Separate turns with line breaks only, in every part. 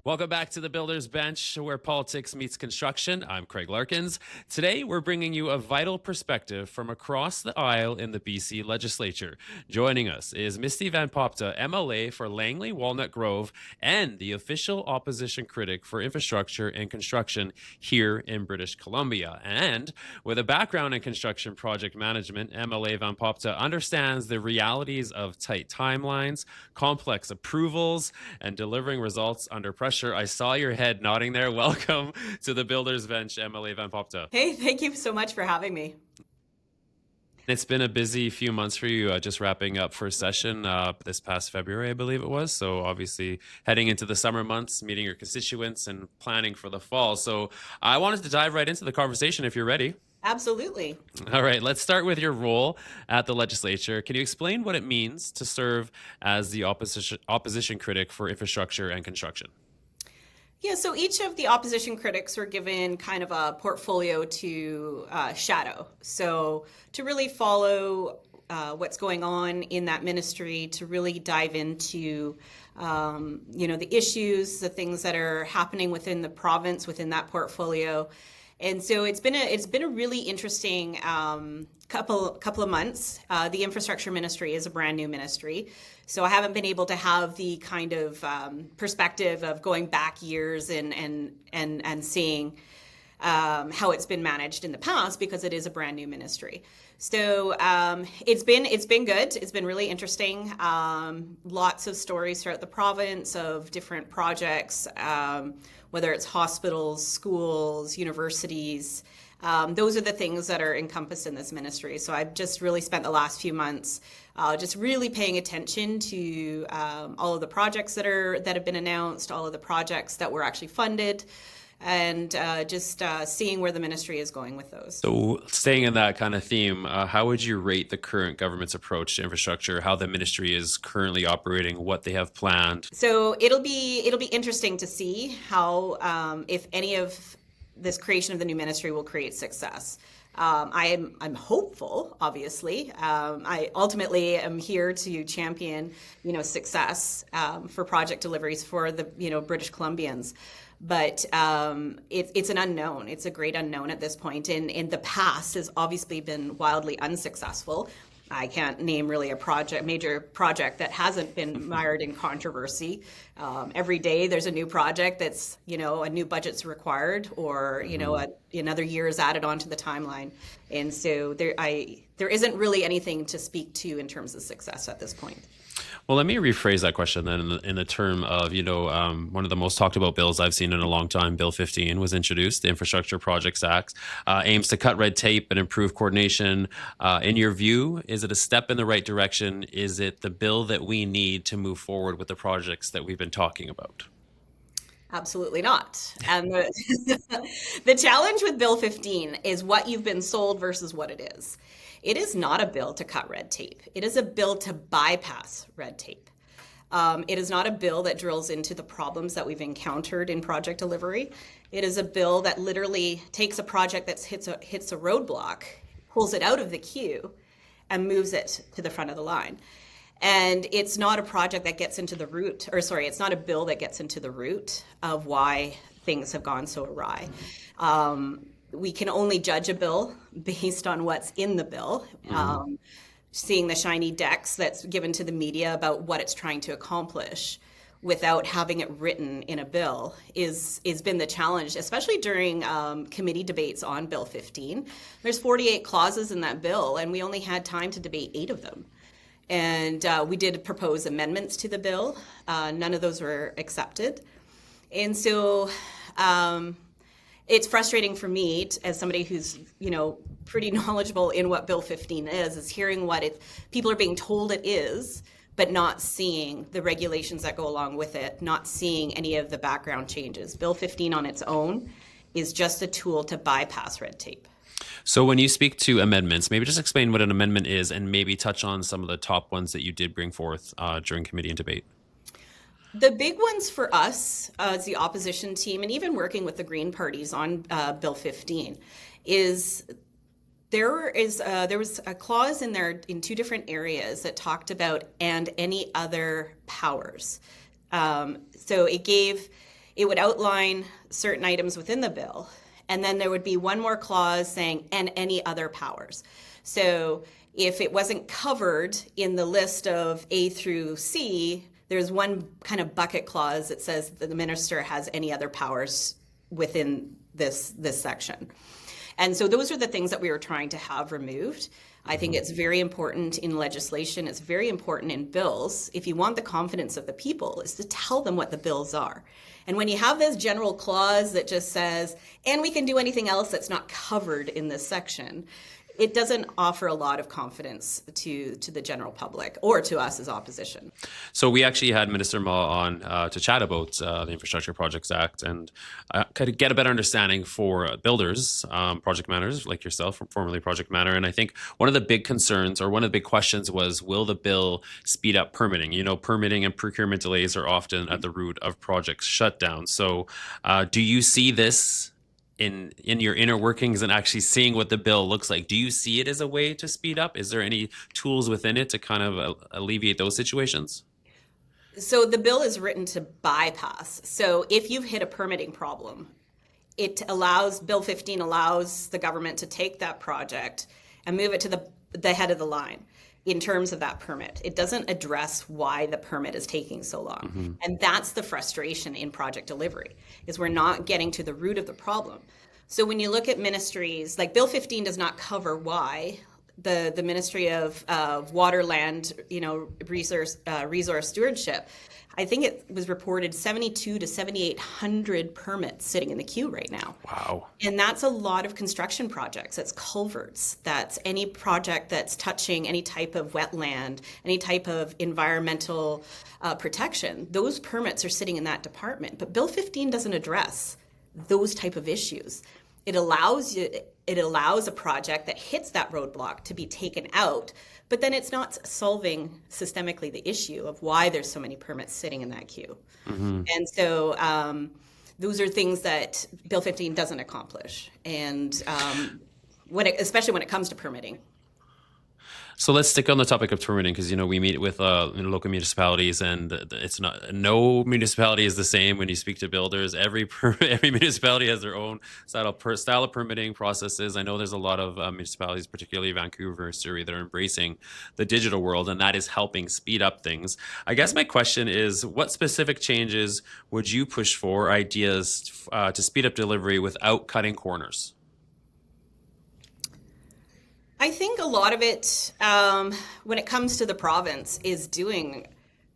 Welcome back to the Builder's Bench, where politics meets construction. I'm Craig Larkins. Today, we're bringing you a vital perspective from across the aisle in the BC Legislature. Joining us is Misty Van Popta, MLA for Langley Walnut Grove and the official Opposition Critic for Infrastructure and Construction here in British Columbia. And with a background in construction project management, MLA Van Popta understands the realities of tight timelines, complex approvals, and delivering results under pressure. I saw your head nodding there. Welcome to the Builder's Bench, MLA Van Popta.
Hey, thank you so much for having me.
It's been a busy few months for you, just wrapping up first session this past February, I believe it was. So obviously heading into the summer months, meeting your constituents and planning for the fall. So I wanted to dive right into the conversation if you're ready.
Absolutely.
All right, let's start with your role at the Legislature. Can you explain what it means to serve as the opposition critic for infrastructure and construction?
Yeah, so each of the opposition critics were given kind of a portfolio to shadow. So to really follow what's going on in that ministry, to really dive into the issues, the things that are happening within the province, within that portfolio. And so it's been a really interesting couple of months. The infrastructure ministry is a brand new ministry, so I haven't been able to have the kind of perspective of going back years and seeing how it's been managed in the past, because it is a brand new ministry. So it's been good. It's been really interesting. Lots of stories throughout the province of different projects, whether it's hospitals, schools, universities. Those are the things that are encompassed in this ministry. So I've just really spent the last few months just really paying attention to all of the projects that have been announced, all of the projects that were actually funded, and just seeing where the ministry is going with those.
So staying in that kind of theme, how would you rate the current government's approach to infrastructure, how the ministry is currently operating, what they have planned?
So it'll be interesting to see how, if any of this creation of the new ministry will create success. I'm hopeful, obviously. I ultimately am here to champion, success for project deliveries for the, British Columbians. But it's an unknown. It's a great unknown at this point. In the past has obviously been wildly unsuccessful. I can't name really a major project that hasn't been mired in controversy. Every day there's a new project that's, a new budget's required, or, another year is added onto the timeline. And so there isn't really anything to speak to in terms of success at this point.
Well, let me rephrase that question then in the term of, one of the most talked about bills I've seen in a long time, Bill 15, was introduced. The Infrastructure Projects Act aims to cut red tape and improve coordination. In your view, is it a step in the right direction? Is it the bill that we need to move forward with the projects that we've been talking about?
Absolutely not. And the challenge with Bill 15 is what you've been sold versus what it is. It is not a bill to cut red tape. It is a bill to bypass red tape. It is not a bill that drills into the problems that we've encountered in project delivery. It is a bill that literally takes a project that hits a roadblock, pulls it out of the queue, and moves it to the front of the line. And it's not a project that gets into the root, it's not a bill that gets into the root of why things have gone so awry. We can only judge a bill based on what's in the bill. Seeing the shiny decks that's given to the media about what it's trying to accomplish without having it written in a bill is been the challenge, especially during committee debates on Bill 15. There's 48 clauses in that bill, and we only had time to debate 8 of them. And we did propose amendments to the bill. None of those were accepted. And so it's frustrating for me as somebody who's, pretty knowledgeable in what Bill 15 is hearing what people are being told it is, but not seeing the regulations that go along with it, not seeing any of the background changes. Bill 15 on its own is just a tool to bypass red tape.
So when you speak to amendments, maybe just explain what an amendment is and maybe touch on some of the top ones that you did bring forth during committee and debate.
The big ones for us as the opposition team, and even working with the Green parties on Bill 15, is there was a clause in there in 2 different areas that talked about "and any other powers." So it gave It would outline certain items within the bill, and then there would be one more clause saying, and any other powers. So if it wasn't covered in the list of A through C, there's one kind of bucket clause that says that the minister has any other powers within this section. And so those are the things that we were trying to have removed. I think it's very important in legislation. It's very important in bills. If you want the confidence of the people, is to tell them what the bills are. And when you have this general clause that just says, and we can do anything else that's not covered in this section, it doesn't offer a lot of confidence to the general public or to us as opposition.
So we actually had Minister Ma on to chat about the Infrastructure Projects Act and kind of get a better understanding for builders, project managers like yourself, formerly project manager. And I think one of the big concerns or one of the big questions was, will the bill speed up permitting? You know, permitting and procurement delays are often at the root of projects shutdown. So do you see this in your inner workings and actually seeing what the bill looks like? Do you see it as a way to speed up? Is there any tools within it to kind of alleviate those situations?
So the bill is written to bypass. So if you've hit a permitting problem, Bill 15 allows the government to take that project and move it to the head of the line in terms of that permit. It doesn't address why the permit is taking so long. Mm-hmm. And that's the frustration in project delivery, is we're not getting to the root of the problem. So when you look at ministries, like Bill 15 does not cover why the Ministry of Water, Land, Resource Stewardship, I think it was reported 7,200 to 7,800 permits sitting in the queue right now.
Wow.
And that's a lot of construction projects. That's culverts. That's any project that's touching any type of wetland, any type of environmental protection. Those permits are sitting in that department. But Bill 15 doesn't address those type of issues. It allows a project that hits that roadblock to be taken out, but then it's not solving systemically the issue of why there's so many permits sitting in that queue. Mm-hmm. And so those are things that Bill 15 doesn't accomplish, and especially when it comes to permitting.
So let's stick on the topic of permitting, because we meet with local municipalities, and it's not, no municipality is the same when you speak to builders. Every municipality has their own style of permitting processes. I know there's a lot of municipalities, particularly Vancouver, Surrey, that are embracing the digital world, and that is helping speed up things. I guess my question is, what specific changes would you push for, ideas to speed up delivery without cutting corners?
I think a lot of it, when it comes to the province, is doing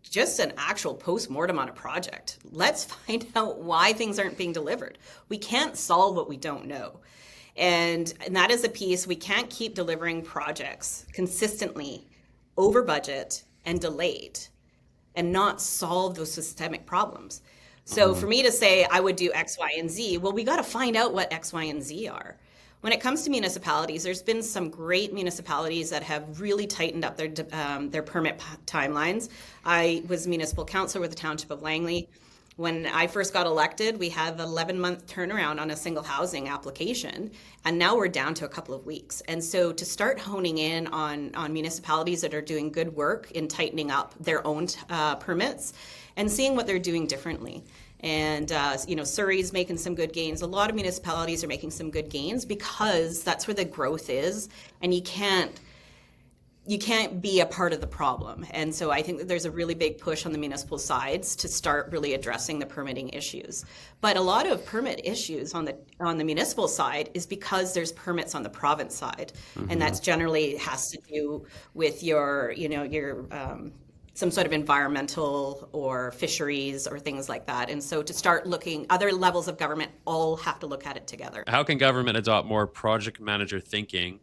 just an actual post-mortem on a project. Let's find out why things aren't being delivered. We can't solve what we don't know. And that is a piece. We can't keep delivering projects consistently over budget and delayed and not solve those systemic problems. So for me to say I would do X, Y, and Z, well, we got to find out what X, Y, and Z are. When it comes to municipalities, there's been some great municipalities that have really tightened up their permit timelines. I was municipal councillor with the Township of Langley. When I first got elected, we had an 11-month turnaround on a single housing application, and now we're down to a couple of weeks. And so to start honing in on municipalities that are doing good work in tightening up their own permits and seeing what they're doing differently. And, Surrey's making some good gains. A lot of municipalities are making some good gains because that's where the growth is, and you can't be a part of the problem. And so I think that there's a really big push on the municipal sides to start really addressing the permitting issues. But a lot of permit issues on the municipal side is because there's permits on the province side. Mm-hmm. And that's generally has to do with your some sort of environmental or fisheries or things like that. And so to start looking, other levels of government all have to look at it together.
How can government adopt more project manager thinking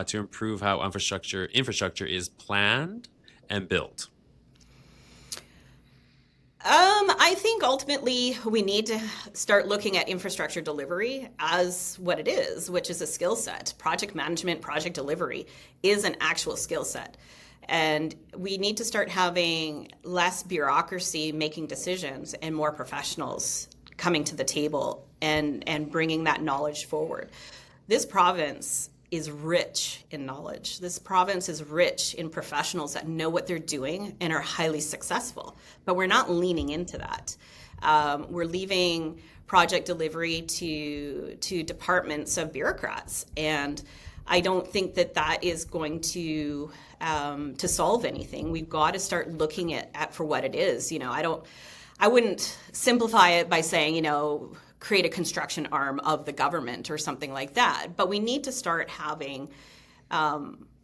to improve how infrastructure is planned and built?
I think ultimately we need to start looking at infrastructure delivery as what it is, which is a skill set. Project management, project delivery is an actual skill set. And we need to start having less bureaucracy making decisions and more professionals coming to the table and bringing that knowledge forward. This province is rich in knowledge. This province is rich in professionals that know what they're doing and are highly successful, but we're not leaning into that. We're leaving project delivery to departments of bureaucrats, and I don't think that that is going to solve anything. We've got to start looking at for what it is. I wouldn't simplify it by saying, create a construction arm of the government or something like that. But we need to start having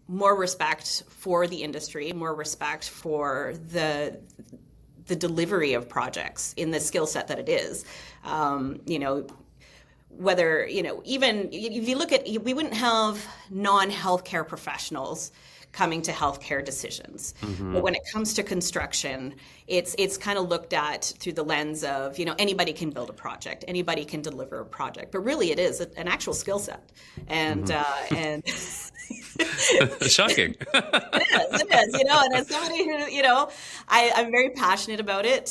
more respect for the industry, more respect for the delivery of projects in the skill set that it is. Whether, even if you look at, we wouldn't have non-healthcare professionals coming to healthcare decisions. Mm-hmm. But when it comes to construction, it's kind of looked at through the lens of, anybody can build a project, anybody can deliver a project, but really it is an actual skill set. And, and
shocking.
It is, and as somebody who, I'm very passionate about it.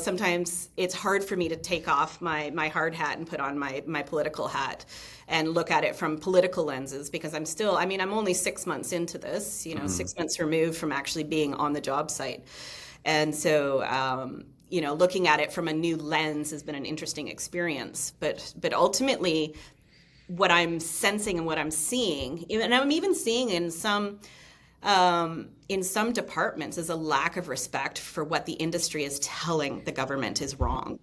Sometimes it's hard for me to take off my hard hat and put on my political hat and look at it from political lenses, because I'm only 6 months into this, 6 months removed from actually being on the job site. And so, looking at it from a new lens has been an interesting experience. But ultimately, what I'm sensing and what I'm seeing, and I'm even seeing in some departments, is a lack of respect for what the industry is telling the government is wrong.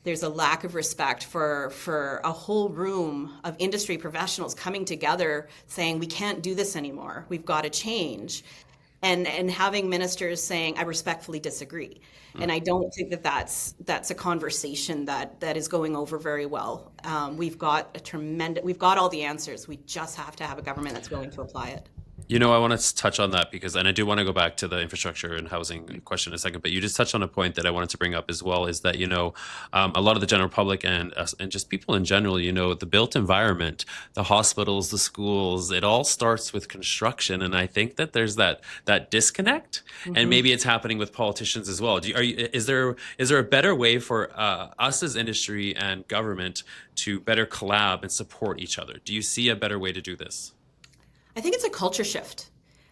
There's a lack of respect for a whole room of industry professionals coming together saying, we can't do this anymore, we've got to change. And having ministers saying, I respectfully disagree. And I don't think that that's a conversation that is going over very well. We've got all the answers. We just have to have a government that's willing to apply it.
I want to touch on that and I do want to go back to the infrastructure and housing question in a second, but you just touched on a point that I wanted to bring up as well, is that, a lot of the general public and just people in general, the built environment, the hospitals, the schools, it all starts with construction. And I think that there's that disconnect, and maybe it's happening with politicians as well. Is there a better way for us as industry and government to better collab and support each other? Do you see a better way to do this?
I think it's a culture shift.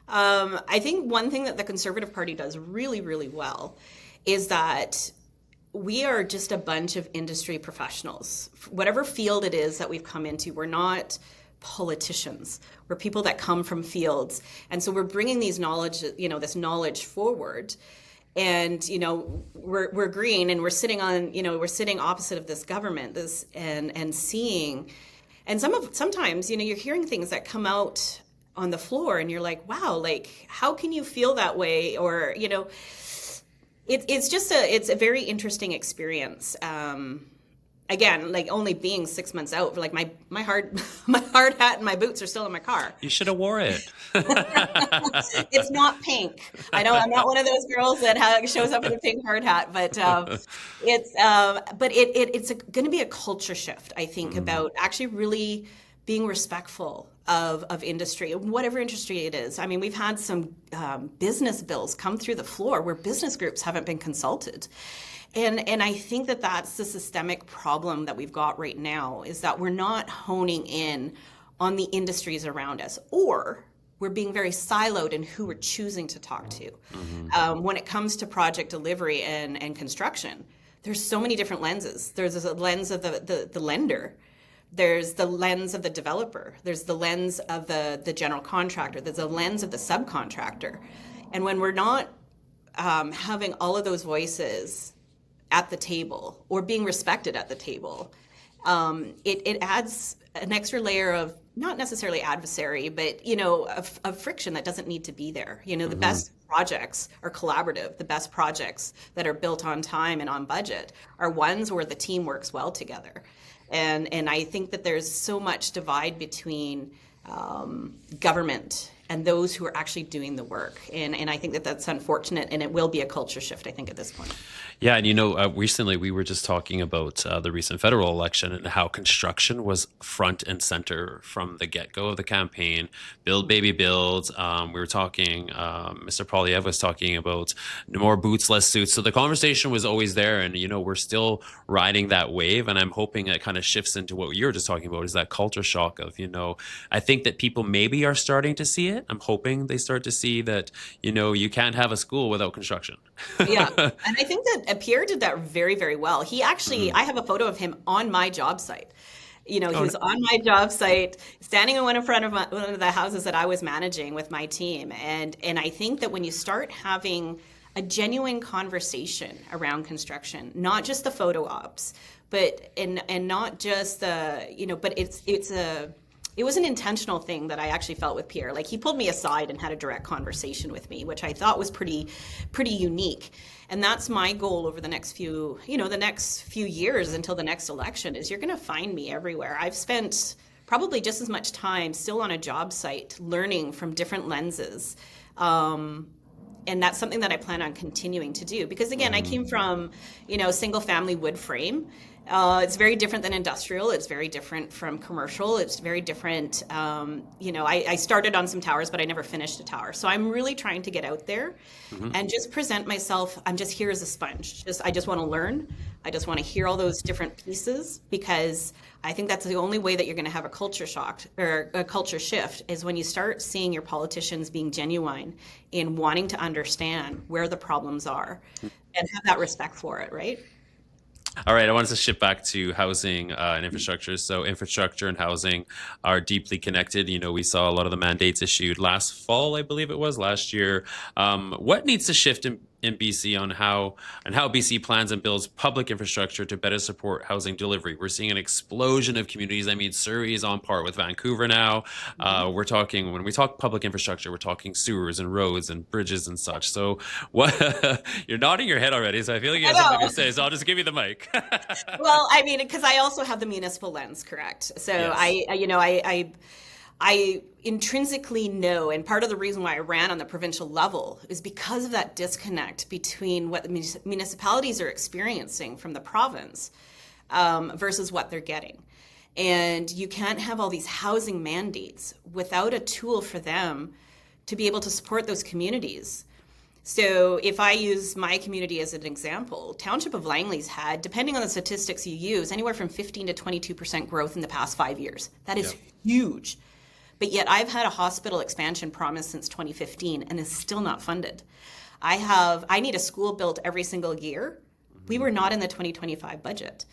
I think one thing that the Conservative Party does really, really well is that we are just a bunch of industry professionals. Whatever field it is that we've come into, we're not politicians. We're people that come from fields. And so we're bringing this knowledge forward. And, we're green, and we're sitting opposite of this government, and seeing. And sometimes, you're hearing things that come out on the floor, and you're like, wow, like, how can you feel that way? Or, it's a very interesting experience. Again, like, only being 6 months out, like my hard hat and my boots are still in my car.
You should have wore it.
It's not pink. I know I'm not one of those girls that shows up with a pink hard hat, but it's going to be a culture shift, I think, about actually really being respectful of industry, whatever industry it is. I mean, we've had some business bills come through the floor where business groups haven't been consulted. And I think that that's the systemic problem that we've got right now, is that we're not honing in on the industries around us, or we're being very siloed in who we're choosing to talk to. When it comes to project delivery and construction, there's so many different lenses. There's a lens of the lender. There's the lens of the developer. There's the lens of the general contractor. There's a lens of the subcontractor. And when we're not having all of those voices at the table, or being respected at the table, it adds an extra layer of, not necessarily adversary, but of friction that doesn't need to be there. The best projects are collaborative. The best projects that are built on time and on budget are ones where the team works well together. And I think that there's so much divide between government and those who are actually doing the work. And I think that that's unfortunate, and it will be a culture shift, I think, at this point.
Yeah, and recently we were just talking about the recent federal election and how construction was front and center from the get-go of the campaign. Build, baby, build. We were talking, Mr. Poilievre was talking about more boots, less suits. So the conversation was always there, and, we're still riding that wave. And I'm hoping it kind of shifts into what you were just talking about, is that culture shock of, I think that people maybe are starting to see it. it. I'm hoping they start to see that, you can't have a school without construction.
Yeah. And I think that Pierre did that very, very well. He actually, I have a photo of him on my job site. He was on my job site, standing in front of one of the houses that I was managing with my team. And I think that when you start having a genuine conversation around construction, not just the photo ops, but and not just the, but it was an intentional thing that I actually felt with Pierre. Like, he pulled me aside and had a direct conversation with me, which I thought was pretty unique. And that's my goal over the next few years until the next election, is you're going to find me everywhere. I've spent probably just as much time still on a job site learning from different lenses. And that's something that I plan on continuing to do, because again, I came from, single family wood frame. It's very different than industrial. It's very different from commercial. It's very different. I started on some towers, but I never finished a tower. So I'm really trying to get out there and just present myself. I'm just here as a sponge. I just want to learn. I just want to hear all those different pieces, because I think that's the only way that you're going to have a culture shock or a culture shift, is when you start seeing your politicians being genuine in wanting to understand where the problems are and have that respect for it, right?
All right, I wanted to shift back to housing and infrastructure. So infrastructure and housing are deeply connected. We saw a lot of the mandates issued last fall, I believe it was, last year. What needs to shift in BC on how BC plans and builds public infrastructure to better support housing delivery? We're seeing an explosion of communities. I mean, Surrey is on par with Vancouver now. When we talk public infrastructure, we're talking sewers and roads and bridges and such. So what you're nodding your head already, so I feel like you have something to say, so I'll just give you the mic.
Well, I mean, because I also have the municipal lens, correct? So yes. I intrinsically know, and part of the reason why I ran on the provincial level is because of that disconnect between what the municipalities are experiencing from the province versus what they're getting. And you can't have all these housing mandates without a tool for them to be able to support those communities. So if I use my community as an example, Township of Langley's had, depending on the statistics you use, anywhere from 15 to 22% growth in the past 5 years. That is huge. But yet I've had a hospital expansion promise since 2015 and is still not funded. I need a school built every single year. We were not in the 2025 budget.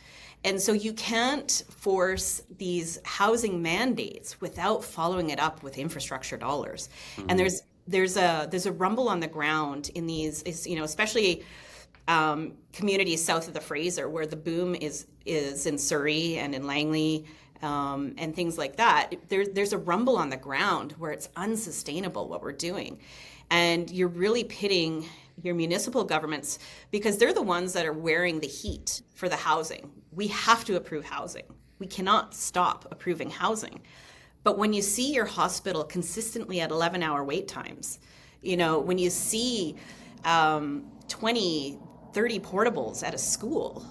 And so you can't force these housing mandates without following it up with infrastructure dollars. And there's a rumble on the ground in these, especially communities south of the Fraser, where the boom is in Surrey and in Langley, and things like that. There's a rumble on the ground where it's unsustainable what we're doing. And you're really pitting your municipal governments, because they're the ones that are wearing the heat for the housing. We have to approve housing. We cannot stop approving housing. But when you see your hospital consistently at 11-hour wait times, when you see 20, 30 portables at a school,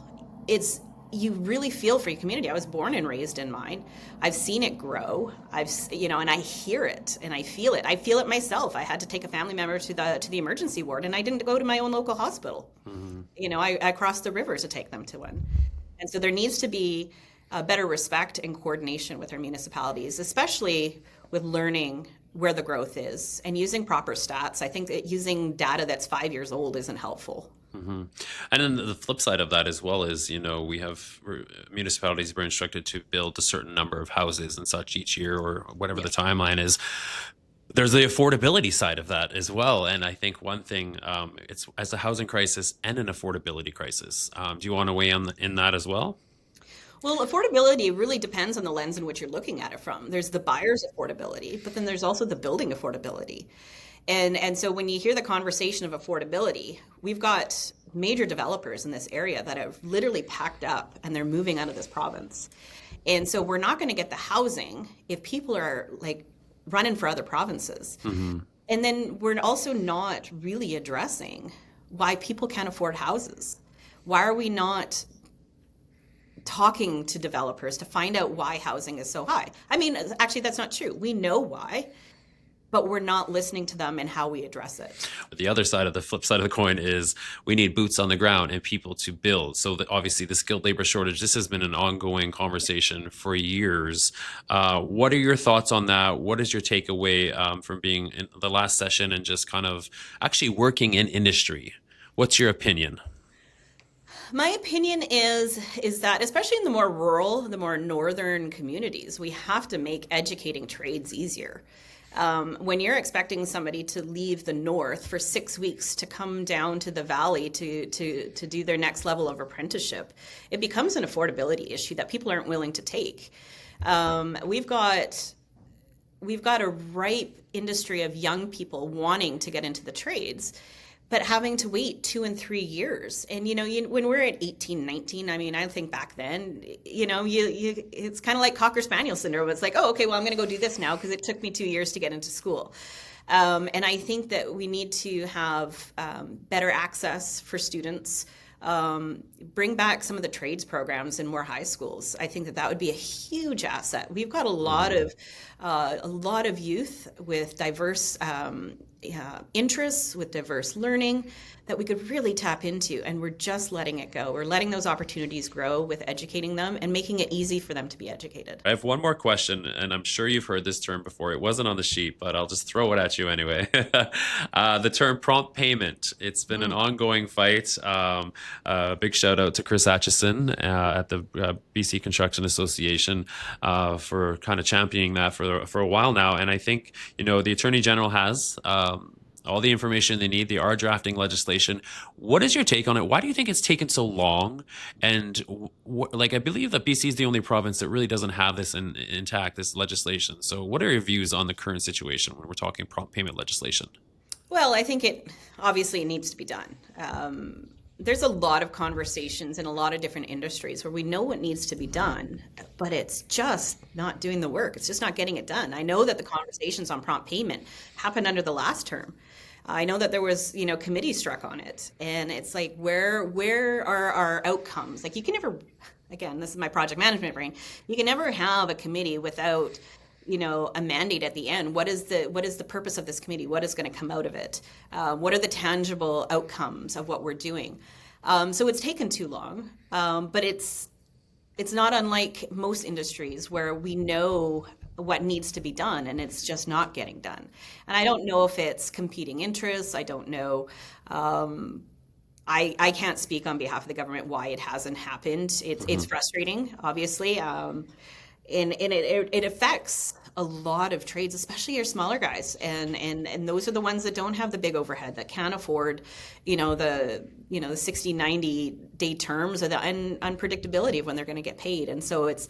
you really feel for your community. I was born and raised in mine. I've seen it grow. And I hear it and I feel it. I feel it myself. I had to take a family member to the emergency ward, and I didn't go to my own local hospital. I crossed the river to take them to one. And so there needs to be a better respect and coordination with our municipalities, especially with learning where the growth is and using proper stats. I think that using data that's 5 years old isn't helpful.
And then the flip side of that as well is, we have municipalities were instructed to build a certain number of houses and such each year, or whatever the timeline is. There's the affordability side of that as well. And I think one thing, it's as a housing crisis and an affordability crisis. Do you want to weigh in that as well?
Well, affordability really depends on the lens in which you're looking at it from. There's the buyer's affordability, but then there's also the building affordability. And so when you hear the conversation of affordability, we've got major developers in this area that have literally packed up and they're moving out of this province. And so we're not going to get the housing if people are running for other provinces. And then we're also not really addressing why people can't afford houses. Why are we not talking to developers to find out why housing is so high? I mean, actually, that's not true. We know why. but we're not listening to them and how we address it.
The other side of the flip side of the coin is we need boots on the ground and people to build. So that obviously the skilled labor shortage, this has been an ongoing conversation for years. What are your thoughts on that? What is your takeaway from being in the last session and just kind of actually working in industry? What's your opinion?
My opinion is that especially in the more rural, the more northern communities, we have to make educating trades easier. When you're expecting somebody to leave the north for 6 weeks to come down to the valley to do their next level of apprenticeship, it becomes an affordability issue that people aren't willing to take. We've got a ripe industry of young people wanting to get into the trades, but having to wait 2 and 3 years. And, when we're at 18, 19, I mean, I think back then, it's kind of like Cocker Spaniel syndrome. It's like, oh, okay, well, I'm going to go do this now because it took me 2 years to get into school. And I think that we need to have better access for students, bring back some of the trades programs in more high schools. I think that would be a huge asset. We've got a lot of youth with diverse interests, with diverse learning that we could really tap into, and we're just letting it go. We're letting those opportunities grow with educating them and making it easy for them to be educated.
I have one more question, and I'm sure you've heard this term before. It wasn't on the sheet, but I'll just throw it at you anyway. The term prompt payment. It's been an ongoing fight. Big shout out to Chris Atchison at the BC Construction Association for kind of championing that for a while now. And I think, the Attorney General has all the information they need. They are drafting legislation. What is your take on it? Why do you think it's taken so long? And I believe that BC is the only province that really doesn't have this intact, this legislation. So what are your views on the current situation when we're talking prompt payment legislation?
Well, I think it obviously needs to be done. There's a lot of conversations in a lot of different industries where we know what needs to be done, but it's just not doing the work. It's just not getting it done. I know that the conversations on prompt payment happened under the last term. I know that there was, committees struck on it, and it's like, where are our outcomes? Like, you can never, again, this is my project management brain, you can never have a committee without a mandate at the end. What is the purpose of this committee? What is going to come out of it? What are the tangible outcomes of what we're doing? So it's taken too long, but it's not unlike most industries where we know what needs to be done and it's just not getting done. And I don't know if it's competing interests. I don't know. I can't speak on behalf of the government why it hasn't happened. It's frustrating, obviously. And it affects a lot of trades, especially your smaller guys, and those are the ones that don't have the big overhead, that can't afford, the 60, 90 day terms or the unpredictability of when they're going to get paid. And so it's,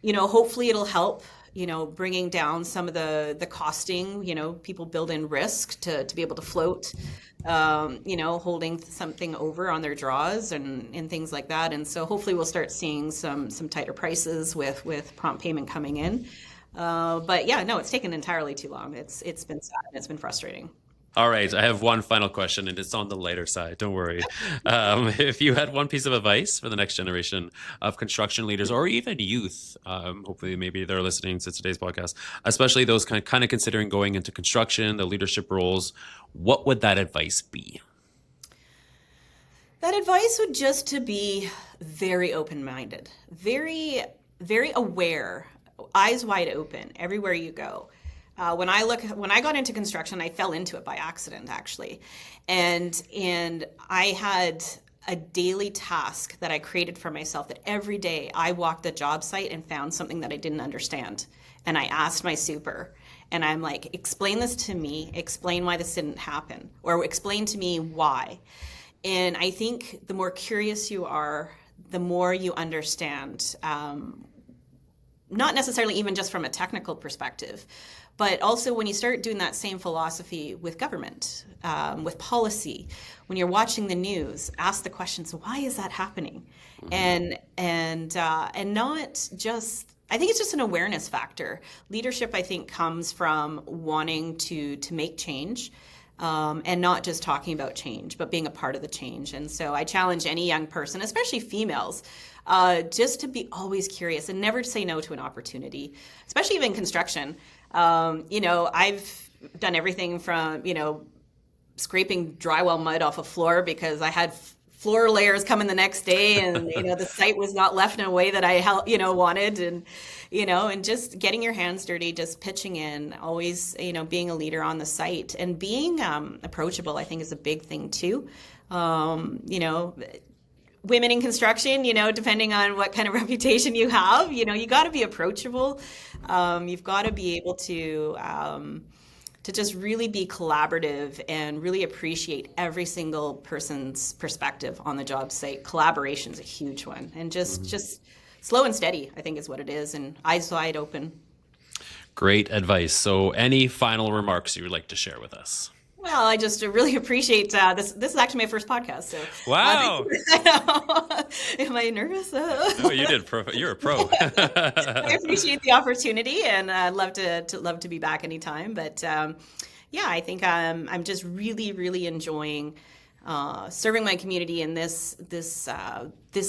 hopefully it'll help, bringing down some of the costing. People build in risk to be able to float, holding something over on their draws and things like that. And so hopefully we'll start seeing some tighter prices with prompt payment coming in. But yeah, no, it's taken entirely too long. It's been sad. It's been frustrating.
All right, I have one final question, and it's on the lighter side. Don't worry. If you had one piece of advice for the next generation of construction leaders, or even youth, hopefully maybe they're listening to today's podcast, especially those kind of considering going into construction, the leadership roles, what would that advice be?
That advice would just to be very open-minded, very, very aware, eyes wide open everywhere you go. When I got into construction, I fell into it by accident, actually. And I had a daily task that I created for myself, that every day I walked the job site and found something that I didn't understand. And I asked my super, and I'm like, explain this to me, explain why this didn't happen, or explain to me why. And I think the more curious you are, the more you understand, not necessarily even just from a technical perspective, but also when you start doing that same philosophy with government, with policy, when you're watching the news, ask the questions, why is that happening? And not just, I think it's just an awareness factor. Leadership, I think, comes from wanting to make change, and not just talking about change, but being a part of the change. And so I challenge any young person, especially females, just to be always curious and never say no to an opportunity, especially even construction. I've done everything from, scraping drywall mud off a floor because I had floor layers coming the next day, and the site was not left in a way that I wanted, and just getting your hands dirty, just pitching in, always being a leader on the site, and being approachable, I think, is a big thing too. Women in construction, depending on what kind of reputation you have, you got to be approachable. You've got to be able to just really be collaborative and really appreciate every single person's perspective on the job site. Collaboration is a huge one, and just slow and steady, I think, is what it is, and eyes wide open.
Great advice. So any final remarks you would like to share with us?
Well, I just really appreciate this. This is actually my first podcast. So
wow,
am I nervous?
No, you did. You're a pro.
I appreciate the opportunity, and I'd love to be back anytime. But I think I'm just really, really enjoying serving my community in this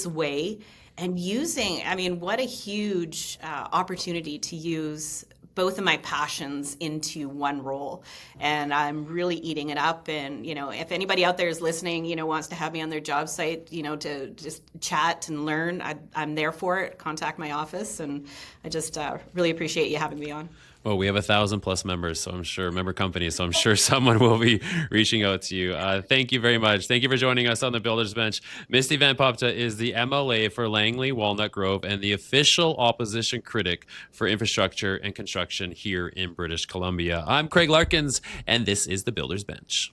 way, and using. I mean, what a huge opportunity to use both of my passions into one role, and I'm really eating it up. And if anybody out there is listening, wants to have me on their job site, to just chat and learn, I'm there for it. Contact my office, and I just really appreciate you having me on.
Well, we have 1,000+ members, so I'm sure member companies. So I'm sure someone will be reaching out to you. Thank you very much. Thank you for joining us on the Builders Bench. Misty Van Popta is the MLA for Langley Walnut Grove and the official opposition critic for infrastructure and construction here in British Columbia. I'm Craig Larkins, and this is the Builders Bench.